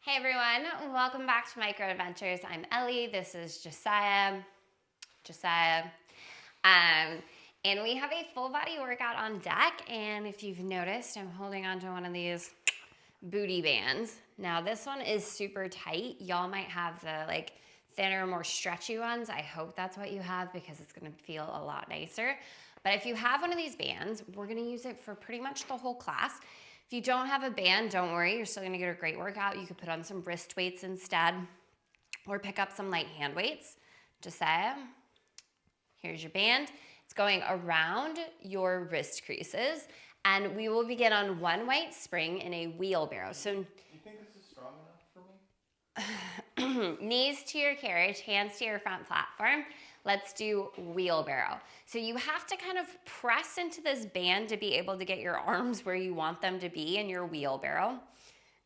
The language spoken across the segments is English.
Hey everyone, welcome back to Micro Adventures. I'm Ellie, this is Josiah. And we have a full body workout on deck, and if you've noticed, I'm holding onto one of these booty bands. Now this one is super tight. Y'all might have the thinner, more stretchy ones. I hope that's what you have because it's gonna feel a lot nicer. But if you have one of these bands, we're gonna use it for pretty much the whole class. If you don't have a band, don't worry, you're still gonna get a great workout. You could put on some wrist weights instead or pick up some light hand weights. Josiah, here's your band. It's going around your wrist creases, and we will begin on one white spring in a wheelbarrow. So you think this is strong enough for me? Knees to your carriage, hands to your front platform. Let's do wheelbarrow. So you have to kind of press into this band to be able to get your arms where you want them to be in your wheelbarrow.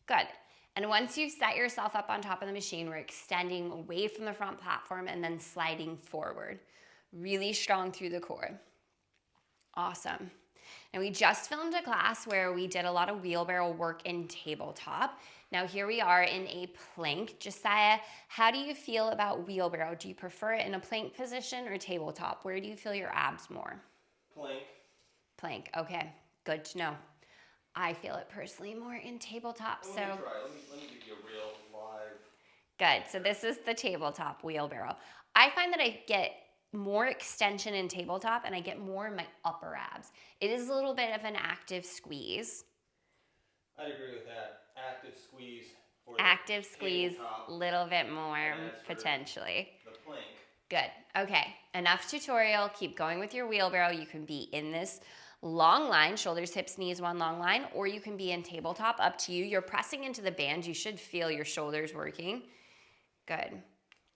Good. And once you've set yourself up on top of the machine, we're extending away from the front platform and then sliding forward. Really strong through the core. Awesome. Now we just filmed a class where we did a lot of wheelbarrow work in tabletop. Now here we are in a plank. Josiah, how do you feel about wheelbarrow? Do you prefer it in a plank position or tabletop? Where do you feel your abs more? Plank. Plank, okay, good to know. I feel it personally more in tabletop, Let me try. Let me give you a real live. Good, so this is the tabletop wheelbarrow. I find that I get more extension in tabletop and I get more in my upper abs. It is a little bit of an active squeeze. I'd agree with that. Active squeeze. Active squeeze, a little bit more potentially. The plank. Good. Okay, enough tutorial. Keep going with your wheelbarrow. You can be in this long line, shoulders, hips, knees, one long line, or you can be in tabletop, up to you. You're pressing into the band. You should feel your shoulders working. Good.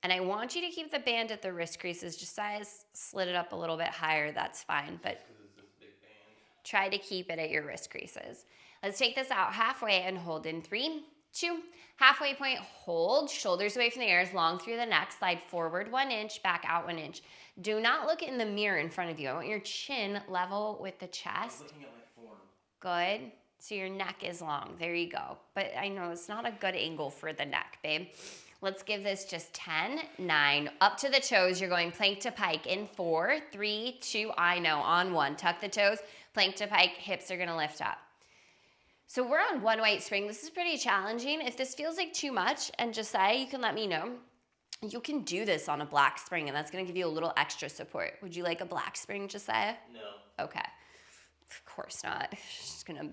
And I want you to keep the band at the wrist creases. Just slid it up a little bit higher, that's fine. But try to keep it at your wrist creases. Let's take this out halfway and hold in 3, 2. Halfway point, hold, shoulders away from the ears, long through the neck, slide forward 1 inch, back out 1 inch. Do not look in the mirror in front of you. I want your chin level with the chest. I'm looking at my form. Good. So your neck is long. There you go. But I know it's not a good angle for the neck, babe. Let's give this just 10, 9, up to the toes. You're going plank to pike in 4, 3, 2, I know, on 1. Tuck the toes, plank to pike, hips are gonna lift up. So we're on one white spring. This is pretty challenging. If this feels like too much, and Josiah, you can let me know. You can do this on a black spring, and that's gonna give you a little extra support. Would you like a black spring, Josiah? No. Okay. Of course not. Just gonna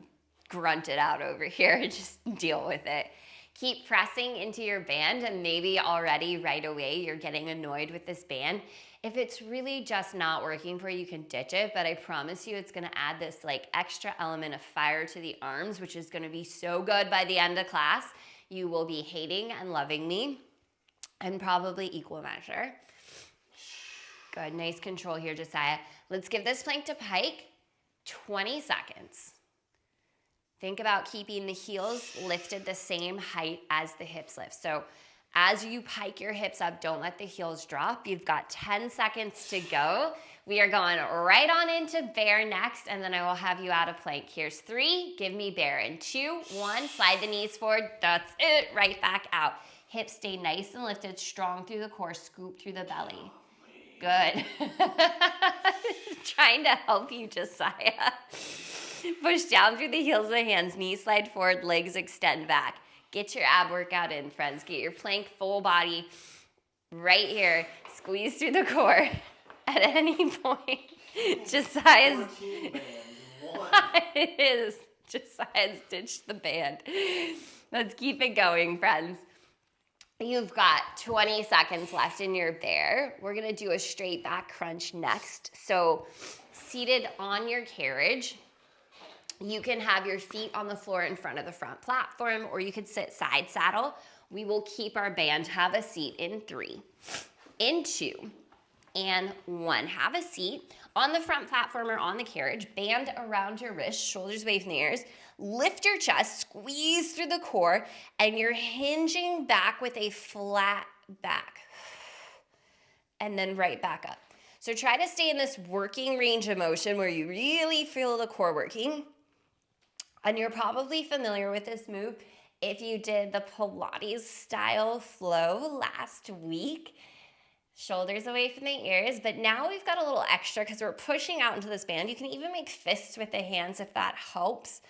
grunt it out over here and just deal with it. Keep pressing into your band, and maybe already right away you're getting annoyed with this band. If it's really just not working for you, you can ditch it, but I promise you it's gonna add this extra element of fire to the arms, which is gonna be so good by the end of class. You will be hating and loving me, and probably equal measure. Good, nice control here, Josiah. Let's give this plank to pike, 20 seconds. Think about keeping the heels lifted the same height as the hips lift. So as you pike your hips up, don't let the heels drop. You've got 10 seconds to go. We are going right on into bear next, and then I will have you out of plank. Here's 3, give me bear. In 2, 1, slide the knees forward. That's it, right back out. Hips stay nice and lifted, strong through the core, scoop through the belly. Good. Trying to help you, Josiah. Push down through the heels of the hands, knees slide forward, legs extend back. Get your ab workout in, friends. Get your plank full body right here. Squeeze through the core at any point. Josiah's... It is. Josiah's ditched the band. Let's keep it going, friends. You've got 20 seconds left in your bear. We're going to do a straight back crunch next. So seated on your carriage, you can have your feet on the floor in front of the front platform, or you could sit side saddle. We will keep our band. Have a seat in 3, in 2, and 1. Have a seat on the front platform or on the carriage. Band around your wrist, shoulders away from the ears. Lift your chest, squeeze through the core, and you're hinging back with a flat back. And then right back up. So try to stay in this working range of motion where you really feel the core working. And you're probably familiar with this move. if you did the Pilates style flow last week. Shoulders away from the ears, but now we've got a little extra because we're pushing out into this band. You can even make fists with the hands if that helps.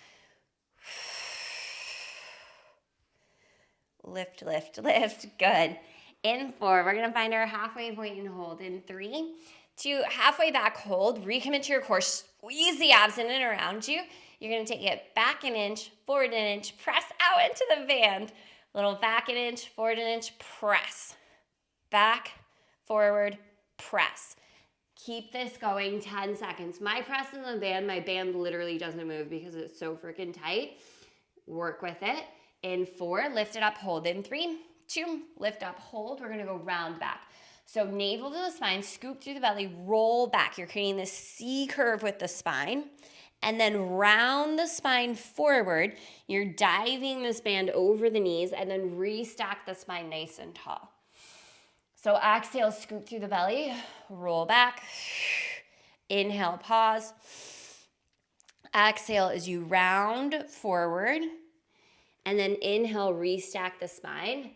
Lift, lift, lift. Good. In 4, we're going to find our halfway point and hold in 3, 2, halfway back, hold, recommit to your core, squeeze the abs in and around you. You're going to take it back an inch, forward an inch, press out into the band. Little back an inch, forward an inch, press. Back, forward, press. Keep this going 10 seconds. My press in the band, my band literally doesn't move because it's so freaking tight. Work with it. In 4, lift it up, hold. In 3, 2, lift up, hold. We're gonna go round back. So navel to the spine, scoop through the belly, roll back. You're creating this C curve with the spine. And then round the spine forward. You're diving this band over the knees and then restack the spine nice and tall. So exhale, scoop through the belly, roll back. Inhale, pause. Exhale as you round forward. And then inhale, restack the spine.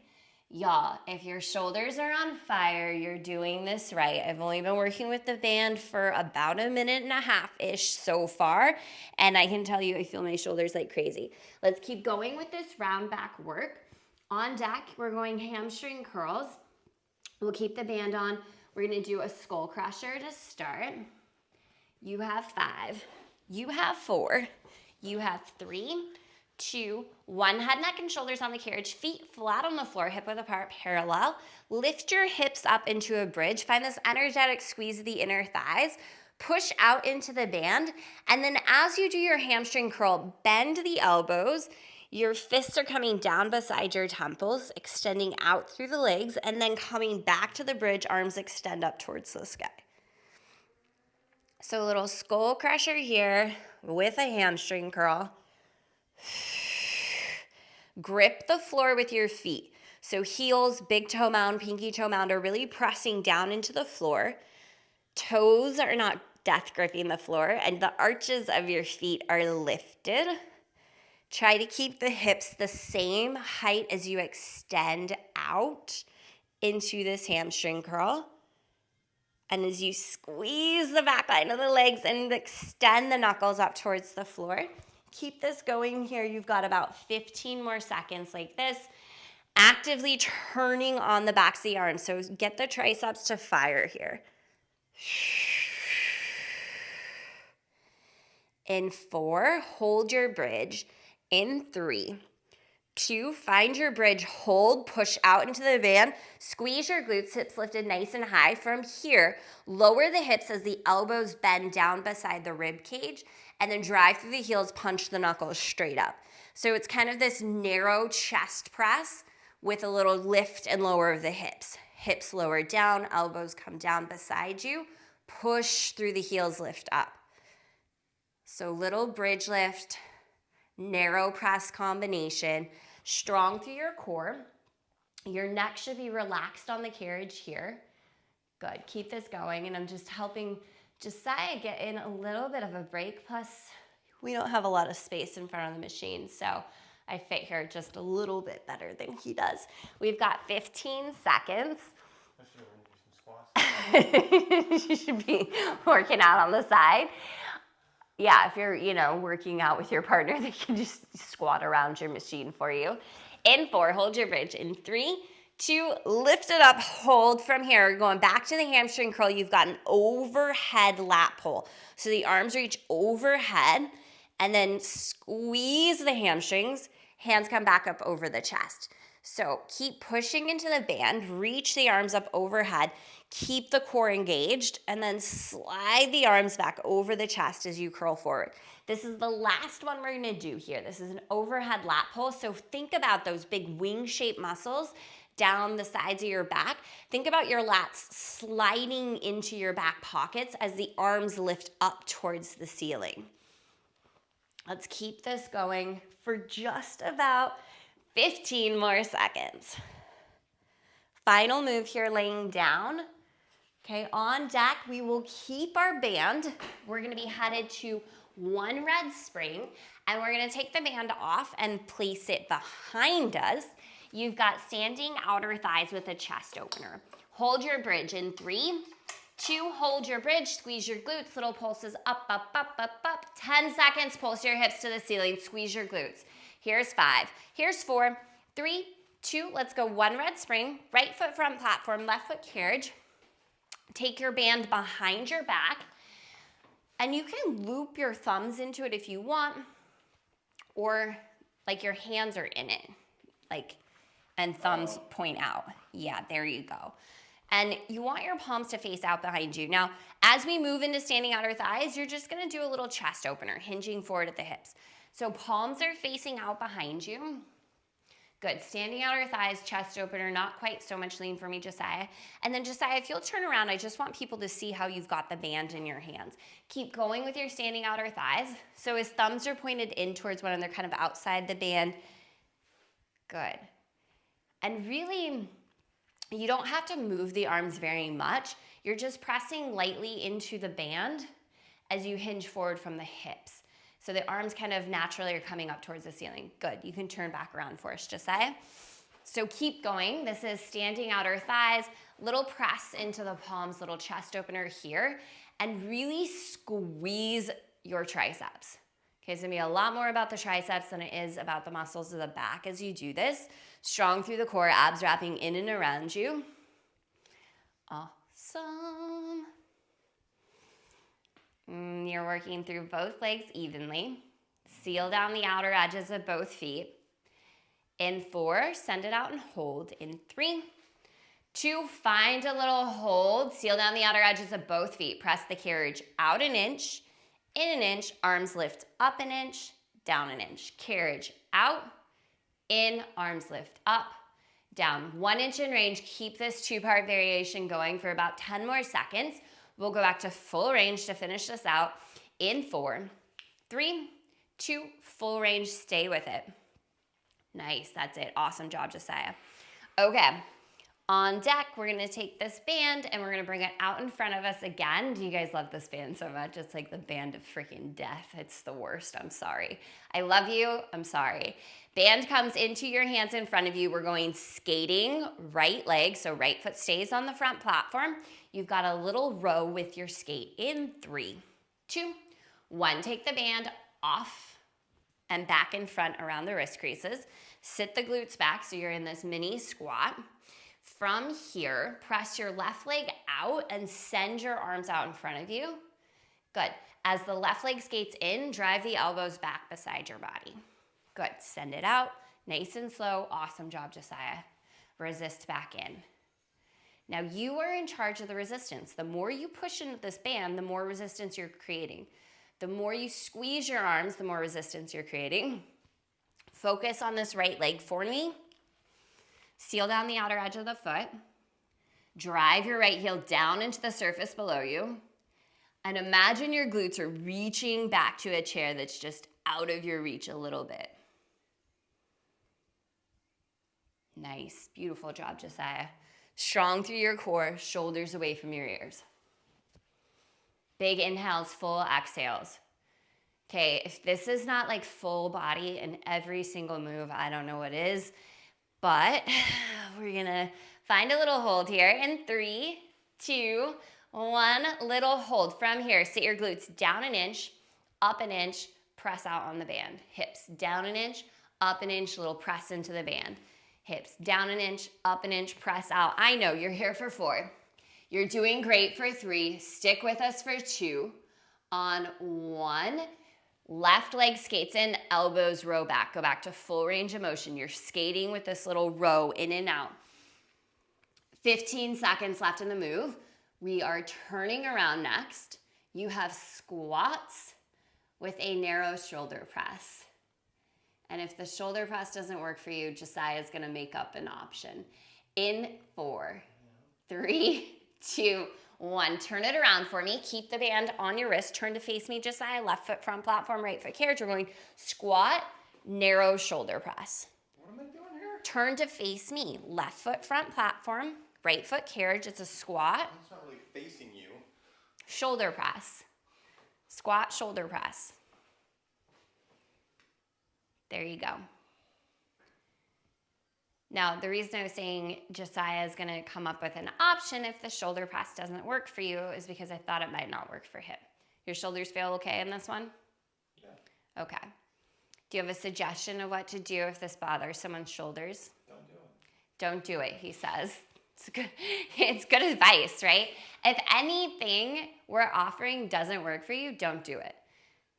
Y'all, if your shoulders are on fire, you're doing this right. I've only been working with the band for about 1.5 minutes-ish so far, and I can tell you I feel my shoulders like crazy. Let's keep going with this round back work. On deck, we're going hamstring curls. We'll keep the band on. We're gonna do a skull crusher to start. You have 5, you have 4, you have 3, 2, 1. Head, neck, and shoulders on the carriage. Feet flat on the floor, hip width apart, parallel. Lift your hips up into a bridge. Find this energetic squeeze of the inner thighs. Push out into the band. And then as you do your hamstring curl, bend the elbows. Your fists are coming down beside your temples, extending out through the legs, and then coming back to the bridge, arms extend up towards the sky. So a little skull crusher here with a hamstring curl. Grip the floor with your feet. So heels, big toe mound, pinky toe mound are really pressing down into the floor. Toes are not death gripping the floor, and the arches of your feet are lifted. Try to keep the hips the same height as you extend out into this hamstring curl. And as you squeeze the back line of the legs and extend the knuckles up towards the floor, keep this going here. You've got about 15 more seconds like this. Actively turning on the backs of the arms. So get the triceps to fire here. In 4, hold your bridge. In 3, 2, find your bridge, hold, push out into the band, squeeze your glutes, hips lifted nice and high. From here, lower the hips as the elbows bend down beside the rib cage, and then drive through the heels, punch the knuckles straight up. So it's kind of this narrow chest press with a little lift and lower of the hips. Hips lower down, elbows come down beside you, push through the heels, lift up. So little bridge lift, narrow press combination, strong through your core. Your neck should be relaxed on the carriage here. Good, keep this going, and I'm just helping Josiah get in a little bit of a break, plus we don't have a lot of space in front of the machine, so I fit here just a little bit better than he does. We've got 15 seconds. You should be working out on the side. Yeah, if you're, working out with your partner, they can just squat around your machine for you. In 4, hold your bridge. In 3, 2, lift it up, hold from here. Going back to the hamstring curl, you've got an overhead lat pull. So the arms reach overhead, and then squeeze the hamstrings. Hands come back up over the chest. So keep pushing into the band, reach the arms up overhead, keep the core engaged, and then slide the arms back over the chest as you curl forward. This is the last one we're gonna do here. This is an overhead lat pull, so think about those big wing-shaped muscles down the sides of your back. Think about your lats sliding into your back pockets as the arms lift up towards the ceiling. Let's keep this going for just about 15 more seconds. Final move here, laying down. Okay, on deck, we will keep our band. We're gonna be headed to 1 red spring. And we're gonna take the band off and place it behind us. You've got standing outer thighs with a chest opener. Hold your bridge in 3, 2, hold your bridge, squeeze your glutes, little pulses up, up, up, up, up. 10 seconds, pulse your hips to the ceiling, squeeze your glutes. Here's 5, here's 4, 3, 2, let's go 1 red spring, right foot front platform, left foot carriage. Take your band behind your back, and you can loop your thumbs into it if you want, or like your hands are in it, like, and thumbs point out. Yeah, there you go. And you want your palms to face out behind you. Now, as we move into standing outer thighs, you're just gonna do a little chest opener, hinging forward at the hips. So palms are facing out behind you. Good, standing outer thighs, chest opener, not quite so much lean for me, Josiah. And then Josiah, if you'll turn around, I just want people to see how you've got the band in your hands. Keep going with your standing outer thighs. So his thumbs are pointed in towards one another, kind of outside the band. Good. And really, you don't have to move the arms very much. You're just pressing lightly into the band as you hinge forward from the hips. So the arms kind of naturally are coming up towards the ceiling. Good, you can turn back around for us, Josiah. So keep going. This is standing outer thighs, little press into the palms, little chest opener here, and really squeeze your triceps. Okay, it's gonna be a lot more about the triceps than it is about the muscles of the back as you do this. Strong through the core, abs wrapping in and around you. Awesome. You're working through both legs evenly. Seal down the outer edges of both feet. In 4, send it out and hold. In 3, 2, find a little hold. Seal down the outer edges of both feet. Press the carriage out an inch, in an inch, arms lift up an inch, down an inch. Carriage out, in, arms lift up, down. 1 inch in range. Keep this 2-part variation going for about 10 more seconds. We'll go back to full range to finish this out. In 4, 3, 2, full range, stay with it. Nice, that's it. Awesome job, Josiah. Okay, on deck, we're gonna take this band and we're gonna bring it out in front of us again. Do you guys love this band so much? It's like the band of freaking death. It's the worst, I'm sorry. I love you, I'm sorry. Band comes into your hands in front of you. We're going skating, right leg, so right foot stays on the front platform. You've got a little row with your skate in 3, 2, 1. Take the band off and back in front around the wrist creases. Sit the glutes back so you're in this mini squat. From here, press your left leg out and send your arms out in front of you. Good. As the left leg skates in, drive the elbows back beside your body. Good. Send it out. Nice and slow. Awesome job, Josiah. Resist back in. Now you are in charge of the resistance. The more you push into this band, the more resistance you're creating. The more you squeeze your arms, the more resistance you're creating. Focus on this right leg for me. Seal down the outer edge of the foot. Drive your right heel down into the surface below you. And imagine your glutes are reaching back to a chair that's just out of your reach a little bit. Nice, beautiful job, Josiah. Strong through your core, shoulders away from your ears. Big inhales, full exhales. Okay, if this is not like full body in every single move, I don't know what is, but we're gonna find a little hold here in 3, 2, 1, little hold. From here, sit your glutes down an inch, up an inch, press out on the band. Hips down an inch, up an inch, little press into the band. Hips down an inch, up an inch, press out. I know, you're here for 4. You're doing great for 3. Stick with us for 2. On 1, left leg skates in, elbows row back. Go back to full range of motion. You're skating with this little row in and out. 15 seconds left in the move. We are turning around next. You have squats with a narrow shoulder press. And if the shoulder press doesn't work for you, Josiah is gonna make up an option. In 4, 3, 2, 1. Turn it around for me. Keep the band on your wrist. Turn to face me, Josiah. Left foot front platform, right foot carriage. We're going squat, narrow shoulder press. What am I doing here? Turn to face me. Left foot front platform, right foot carriage. It's a squat. It's not really facing you. Shoulder press. Squat, shoulder press. There you go. Now, the reason I was saying Josiah is going to come up with an option if the shoulder press doesn't work for you is because I thought it might not work for him. Your shoulders feel okay in this one? Yeah. Okay. Do you have a suggestion of what to do if this bothers someone's shoulders? Don't do it. Don't do it, he says. It's good advice, right? If anything we're offering doesn't work for you, don't do it.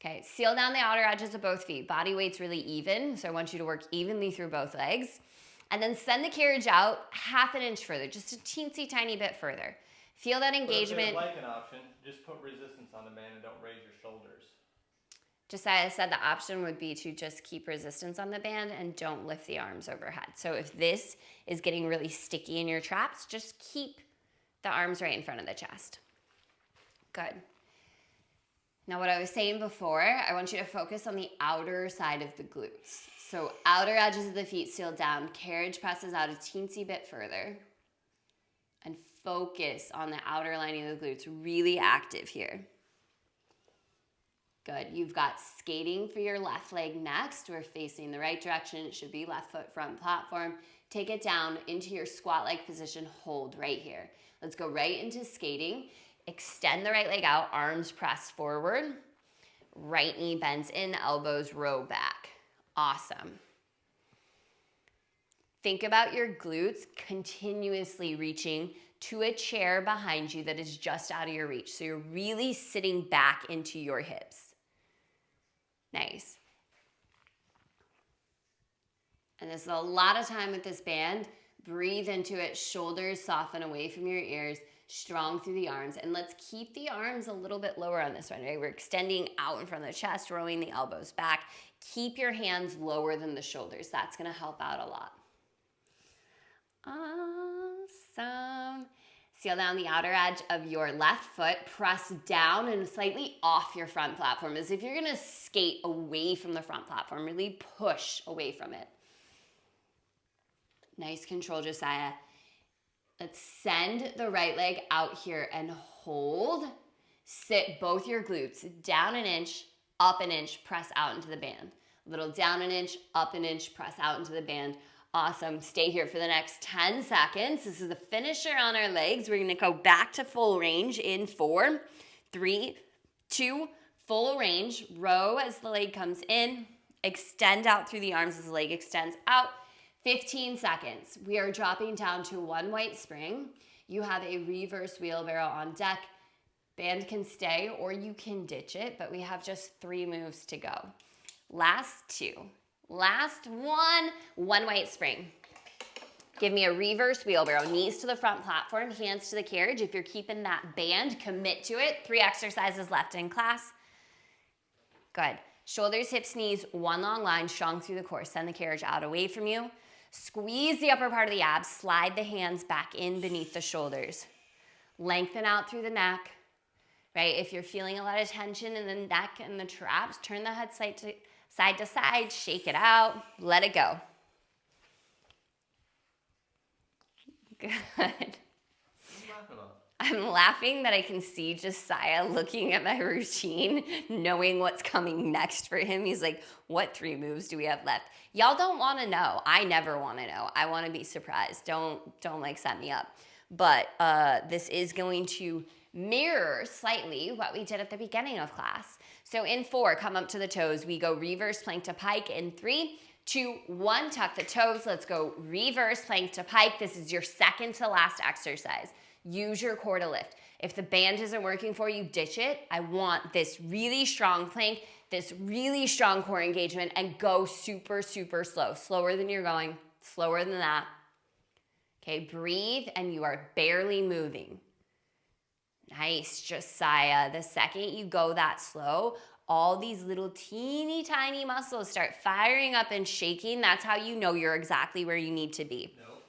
Okay, seal down the outer edges of both feet. Body weight's really even, so I want you to work evenly through both legs. And then send the carriage out half an inch further, just a teensy tiny bit further. Feel that engagement. But if they like an option, just put resistance on the band and don't raise your shoulders. Josiah said the option would be to just keep resistance on the band and don't lift the arms overhead. So if this is getting really sticky in your traps, just keep the arms right in front of the chest. Good. Now what I was saying before, I want you to focus on the outer side of the glutes. So outer edges of the feet sealed down, carriage presses out a teensy bit further. And focus on the outer lining of the glutes, really active here. Good. You've got skating for your left leg next. We're facing the right direction. It should be left foot front platform. Take it down into your squat-like position. Hold right here. Let's go right into skating. Extend the right leg out. Arms press forward. Right knee bends in. Elbows row back. Awesome. Think about your glutes continuously reaching to a chair behind you that is just out of your reach. So you're really sitting back into your hips. Nice. And this is a lot of time with this band. Breathe into it. Shoulders soften away from your ears. Strong through the arms. And let's keep the arms a little bit lower on this one, right? We're extending out in front of the chest, rowing the elbows back. Keep your hands lower than the shoulders. That's going to help out a lot. Awesome. Seal down the outer edge of your left foot. Press down and slightly off your front platform as if you're going to skate away from the front platform. Really push away from it. Nice control, Josiah. Let's send the right leg out here and hold. Sit both your glutes down an inch, up an inch, press out into the band. A little down an inch, up an inch, press out into the band. Awesome. Stay here for the next 10 seconds. This is the finisher on our legs. We're going to go back to full range in 4, 3, 2, full range. Row as the leg comes in. Extend out through the arms as the leg extends out. 15 seconds. We are dropping down to one white spring. You have a reverse wheelbarrow on deck. Band can stay or you can ditch it, but we have just 3 moves to go. Last 2. Last one white spring. Give me a reverse wheelbarrow. Knees to the front platform, hands to the carriage. If you're keeping that band, commit to it. 3 exercises left in class. Good. Shoulders, hips, knees, one long line, strong through the core. Send the carriage out away from you. Squeeze the upper part of the abs. Slide the hands back in beneath the shoulders. Lengthen out through the neck, right? If you're feeling a lot of tension in the neck and the traps, turn the head side to side, shake it out, let it go. Good. I'm laughing that I can see Josiah looking at my routine, knowing what's coming next for him. He's like, what 3 moves do we have left? Y'all don't want to know. I never want to know. I want to be surprised. Don't like set me up. But this is going to mirror slightly what we did at the beginning of class. So in 4, come up to the toes. We go reverse plank to pike in 3, 2, 1, tuck the toes. Let's go reverse plank to pike. This is your second to last exercise. Use your core to lift. If the band isn't working for you, ditch it. I want this really strong plank, this really strong core engagement, and go super, super slow. Slower than you're going, slower than that. Okay, breathe, and you are barely moving. Nice, Josiah. The second you go that slow, all these little teeny tiny muscles start firing up and shaking. That's how you know you're exactly where you need to be. Nope.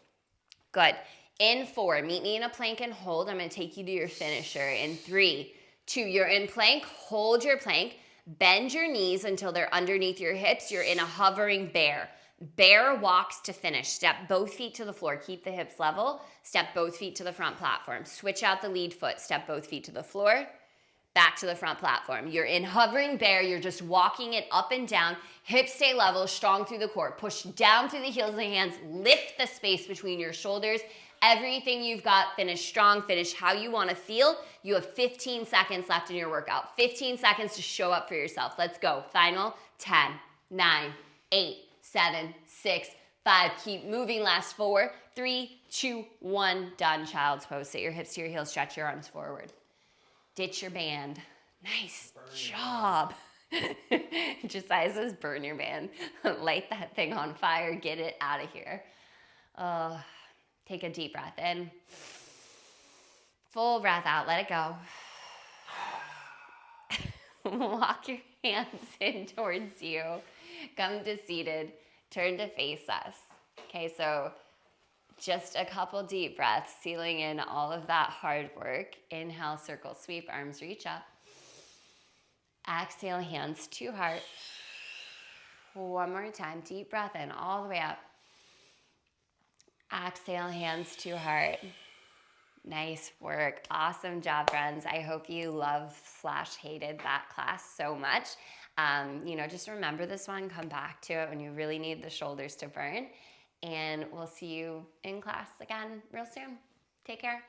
Good. In 4, meet me in a plank and hold. I'm going to take you to your finisher. In 3, 2, you're in plank. Hold your plank. Bend your knees until they're underneath your hips. You're in a hovering bear. Bear walks to finish. Step both feet to the floor. Keep the hips level. Step both feet to the front platform. Switch out the lead foot. Step both feet to the floor. back to the front platform. You're in hovering bear. You're just walking it up and down. Hips stay level, strong through the core. Push down through the heels of the hands. Lift the space between your shoulders. Everything you've got, finish strong, finish how you want to feel. You have 15 seconds left in your workout. 15 seconds to show up for yourself. Let's go. Final 10, 9, 8, 7, 6, 5. Keep moving. Last 4, 3, 2, 1. Done. Child's pose. Sit your hips to your heels. Stretch your arms forward. Ditch your band. Nice job. Josiah says burn your band. Light that thing on fire. Get it out of here. Take a deep breath in. Full breath out. Let it go. Walk your hands in towards you. Come to seated. Turn to face us. Okay, so just a couple deep breaths, sealing in all of that hard work. Inhale, circle, sweep, arms reach up. Exhale, hands to heart. One more time, deep breath in all the way up. Exhale, hands to heart. Nice work. Awesome job, friends. I hope you love/hated that class so much. Just remember this one. Come back to it when you really need the shoulders to burn. And we'll see you in class again real soon. Take care.